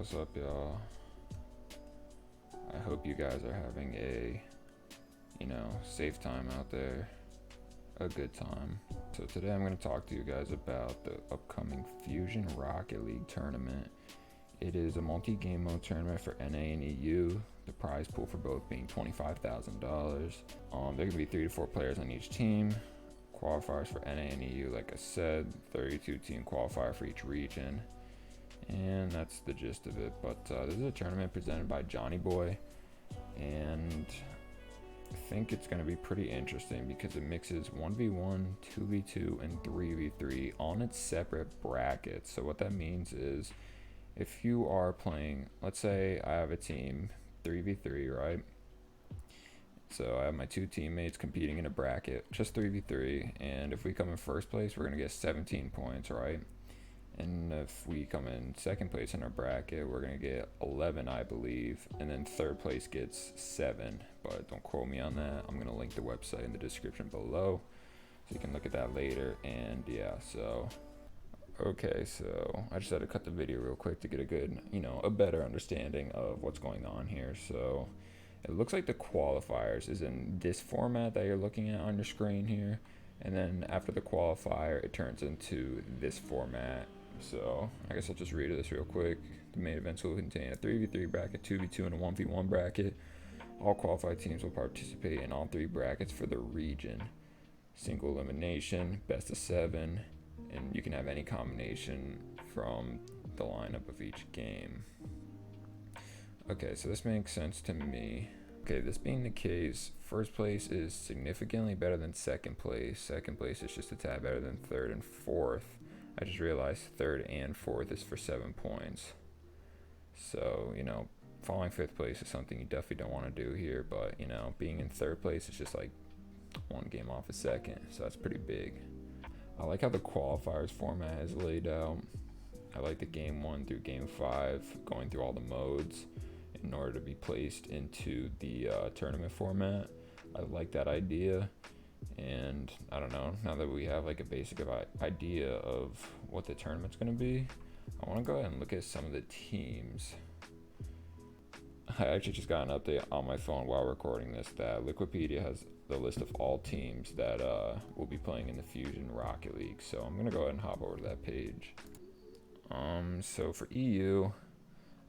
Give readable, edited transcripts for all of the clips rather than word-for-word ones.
What's up, y'all? I hope you guys are having a, safe time out there, a good time. So today I'm going to talk to you guys about the upcoming Fusion Rocket League tournament. It is a multi-game mode tournament for NA and EU. The prize pool for both being $25,000. There are going to be 3 to 4 players on each team. Qualifiers for NA and EU, like I said, 32 team qualifier for each region. And that's the gist of it. But this is a tournament presented by Johnny Boy, and I think it's going to be pretty interesting because it mixes 1v1, 2v2, and 3v3 on its separate brackets. So what that means is if you are playing, let's say I have a team 3v3, right? So I have my 2 teammates competing in a bracket, just 3v3, and if we come in first place, we're going to get 17 points, right? And if we come in second place in our bracket, we're going to get 11, I believe. And then third place gets 7. But don't quote me on that. I'm going to link the website in the description below, so you can look at that later. And yeah, so. Okay, so I just had to cut the video real quick to get a good, a better understanding of what's going on here. So it looks like the qualifiers is in this format that you're looking at on your screen here. And then after the qualifier, it turns into this format. So I guess I'll just read this real quick. The main events will contain a 3v3 bracket, 2v2, and a 1v1 bracket. All qualified teams will participate in all 3 brackets for the region. Single elimination, best of 7, and you can have any combination from the lineup of each game. Okay, so this makes sense to me. Okay, this being the case, first place is significantly better than second place. Second place is just a tad better than third and fourth. I just realized third and fourth is for 7 points. So, falling fifth place is something you definitely don't want to do here. But, being in third place is just like 1 game off a second. So that's pretty big. I like how the qualifiers format is laid out. I like the game 1 through game 5 going through all the modes in order to be placed into the tournament format. I like that idea, and I don't know, now that we have like a basic idea of what the tournament's going to be, I want to go ahead and look at some of the teams. I actually just got an update on my phone while recording this that Wikipedia has the list of all teams that will be playing in the Fusion Rocket League, so I'm going to go ahead and hop over to that page. So for EU,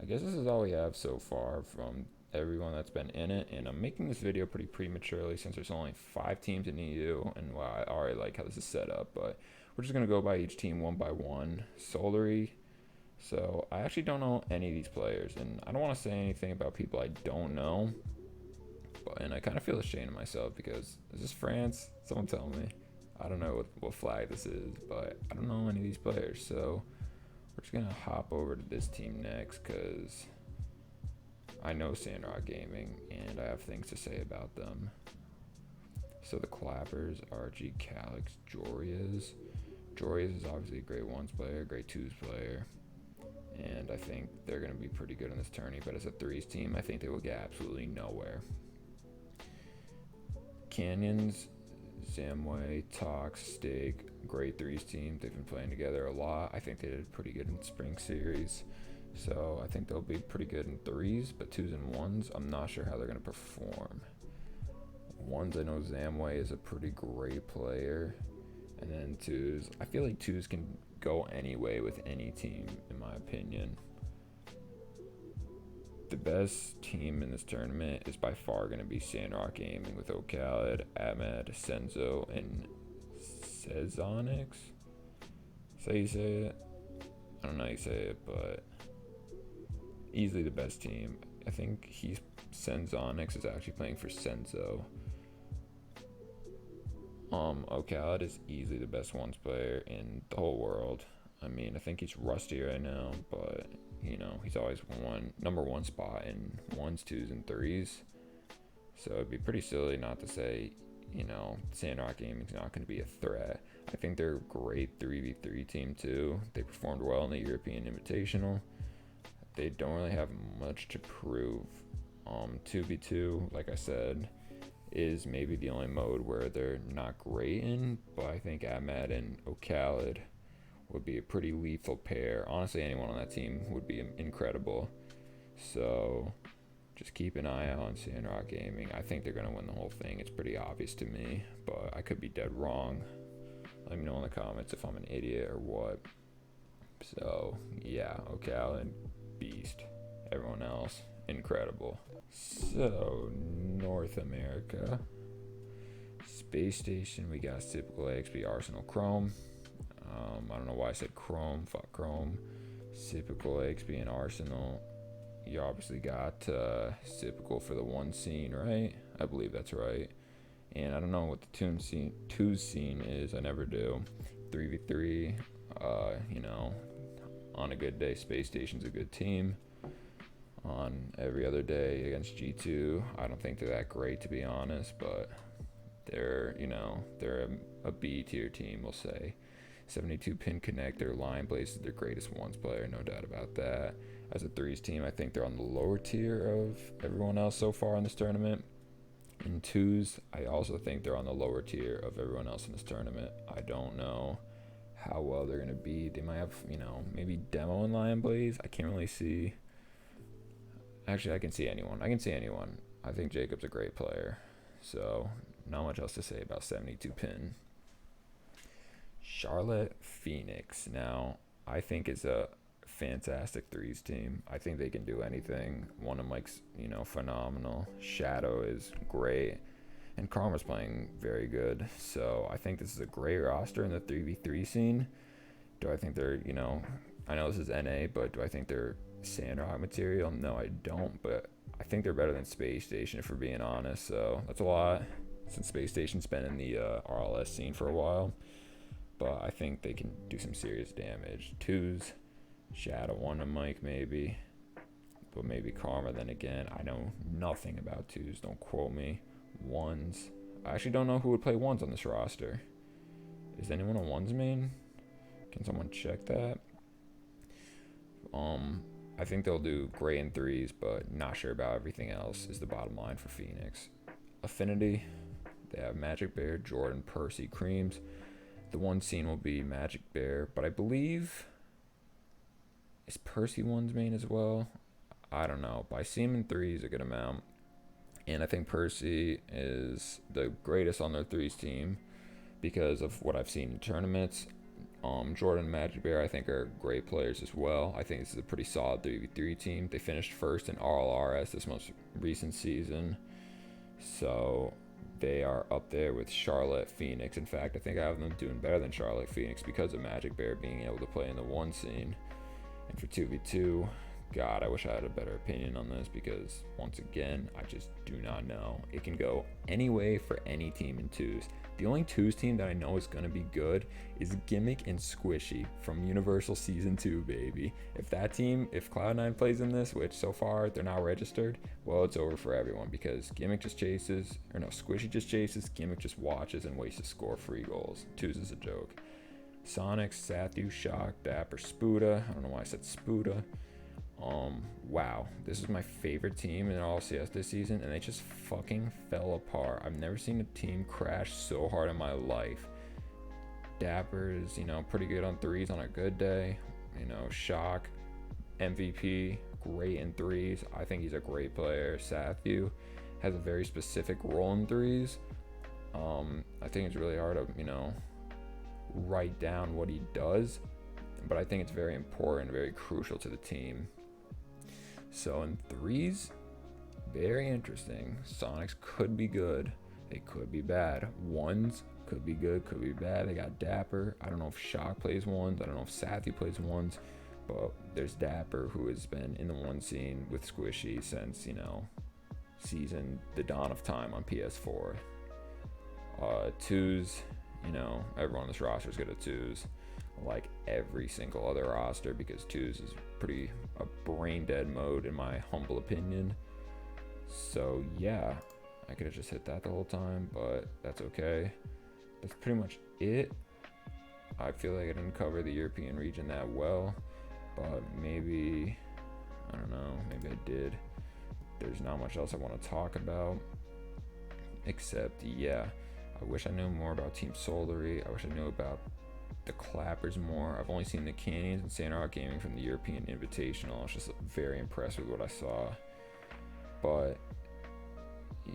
I guess this is all we have so far from everyone that's been in it, and I'm making this video pretty prematurely since there's only 5 teams in EU, and I already like how this is set up, but we're just going to go by each team one by one. Solary, so I actually don't know any of these players, and I don't want to say anything about people I don't know, and I kind of feel ashamed of myself because is this France? Someone tell me. I don't know what flag this is, but I don't know any of these players, so we're just gonna hop over to this team next because I know Sanrock Gaming and I have things to say about them. So the clappers are OKhalid, Jorias. Jorias is obviously a grade 1s player, grade 2s player, and I think they're gonna be pretty good in this tourney. But as a 3s team, I think they will get absolutely nowhere. Canyons, Zamway, Tox, Steak, grade 3s team. They've been playing together a lot. I think they did pretty good in spring series, so I think they'll be pretty good in 3s, but 2s and 1s, I'm not sure how they're going to perform. 1s, I know Zamway is a pretty great player, and then 2s, I feel like 2s can go anyway with any team, in my opinion. The best team in this tournament is by far going to be Sanrock Gaming with OKhalid, Ahmed, Senzo, and Sezonix. So you say it? I don't know how you say it, but easily the best team. I think Senzonix is actually playing for Senzo. OKhalid is easily the best 1s player in the whole world. I mean, I think he's rusty right now, but he's always number 1 spot in 1s, 2s, and 3s. So it'd be pretty silly not to say, Sanrock Gaming's not going to be a threat. I think they're a great 3v3 team too. They performed well in the European Invitational. They don't really have much to prove. 2v2, like I said, is maybe the only mode where they're not great in, but I think Ahmed and OKhalid would be a pretty lethal pair. Honestly, anyone on that team would be incredible. So just keep an eye out on Sanrock Gaming. I think they're going to win the whole thing. It's pretty obvious to me, but I could be dead wrong. Let me know in the comments if I'm an idiot or what. So yeah, OKhalid, beast. Everyone else, incredible. So North America, Space Station, we got typical XP Arsenal Chrome. I don't know why I said Chrome. Fuck Chrome. Typical XP and Arsenal. You obviously got typical for the 1 scene, right? I believe that's right. And I don't know what the 2 scene is. I never do. 3v3. You know, on a good day, Space Station's a good team. On every other day against G2, I don't think they're that great, to be honest, but they're, you know, they're a B tier team, we'll say. 72 pin connector, Lion Blaze is their greatest ones player, no doubt about that. As a 3s team, I think they're on the lower tier of everyone else so far in this tournament. In 2s, I also think they're on the lower tier of everyone else in this tournament. I don't know how well they're going to be. They might have, you know, maybe Demo and Lion Blaze. I can't really see. Actually, I can see anyone. I think Jacob's a great player. So, not much else to say about 72 pin. Charlotte Phoenix. Now, I think it's a fantastic 3s team. I think they can do anything. One of Mike's, you know, phenomenal. Shadow is great. And Karma's playing very good. So, I think this is a great roster in the 3v3 scene. Do I think they're, you know, I know this is NA, but do I think they're Sandrock material? No, I don't, but I think they're better than Space Station, if we're being honest. So that's a lot, since Space Station's been in the RLS scene for a while, but I think they can do some serious damage. 2s, Shadow, 1 and Mike maybe, but maybe Karma. Then again, I know nothing about 2s, don't quote me. 1s, I actually don't know who would play 1s on this roster. Is anyone a 1s main? Can someone check that? I think they'll do great in 3s, but not sure about everything else is the bottom line for Phoenix. Affinity, they have Magic Bear, Jordan, Percy, Creams. The 1 scene will be Magic Bear, but I believe, is Percy 1's main as well? I don't know, but I see him in 3s a good amount. And I think Percy is the greatest on their 3s team because of what I've seen in tournaments. Jordan and Magic Bear, I think, are great players as well. I think this is a pretty solid 3v3 team. They finished first in RLRS this most recent season. So they are up there with Charlotte, Phoenix. In fact, I think I have them doing better than Charlotte, Phoenix because of Magic Bear being able to play in the 1 scene. And for 2v2, God, I wish I had a better opinion on this because, once again, I just do not know. It can go any way for any team in 2s. The only 2s team that I know is going to be good is Gimmick and Squishy from Universal Season 2, baby. If that team, if Cloud9 plays in this, which so far they're not registered, well, it's over for everyone because Gimmick just chases, or no, Squishy just chases, Gimmick just watches and waits to score free goals. 2s is a joke. Sonic, Sathu, Shock, Dapper, Spuda. I don't know why I said Spuda. Wow, this is my favorite team in all CS this season, and they just fucking fell apart. I've never seen a team crash so hard in my life. Dapper is, you know, pretty good on 3s on a good day. You know, Shock, MVP, great in 3s. I think he's a great player. Sathu has a very specific role in 3s. I think it's really hard to, you know, write down what he does, but I think it's very important, very crucial to the team. So in 3s, very interesting. Sonics could be good, they could be bad. 1s could be good, could be bad. They got Dapper. I don't know if Shock plays 1s. I don't know if Sathy plays 1s, but there's Dapper, who has been in the 1 scene with Squishy since, you know, the dawn of time on PS4. 2s, you know, everyone on this roster is good at 2s. Like every single other roster, because 2s is pretty a brain dead mode in my humble opinion. So yeah, I could have just hit that the whole time, but that's okay. That's pretty much it. I feel like I didn't cover the European region that well, but maybe, I don't know, maybe I did. There's not much else I want to talk about, except, yeah, I wish I knew more about Team Solary. I wish I knew about the clappers more. I've only seen the canyons and Sanrock Gaming from the European Invitational. I was just very impressed with what I saw. But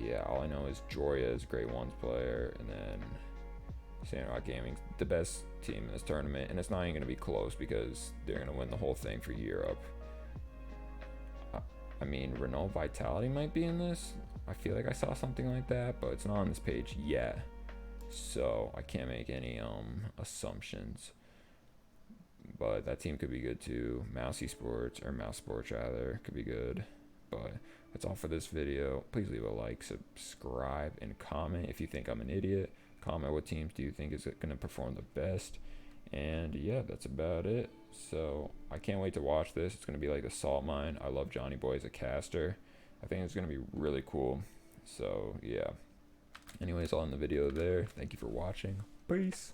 yeah, all I know is Joria is a great ones player, and then Sanrock Gaming's the best team in this tournament, and it's not even going to be close because they're going to win the whole thing for Europe. I mean, Renault Vitality might be in this. I feel like I saw something like that, but it's not on this page yet, so I can't make any assumptions. But that team could be good too. Mouse Sports, or Mouse Sports rather, could be good. But that's all for this video. Please leave a like, subscribe, and comment if you think I'm an idiot. Comment what teams do you think is going to perform the best. And yeah, that's about it. So I can't wait to watch this. It's going to be like the salt mine. I love Johnny Boy as a caster. I think it's going to be really cool. So yeah. Anyways, I'll end the video there. Thank you for watching. Peace.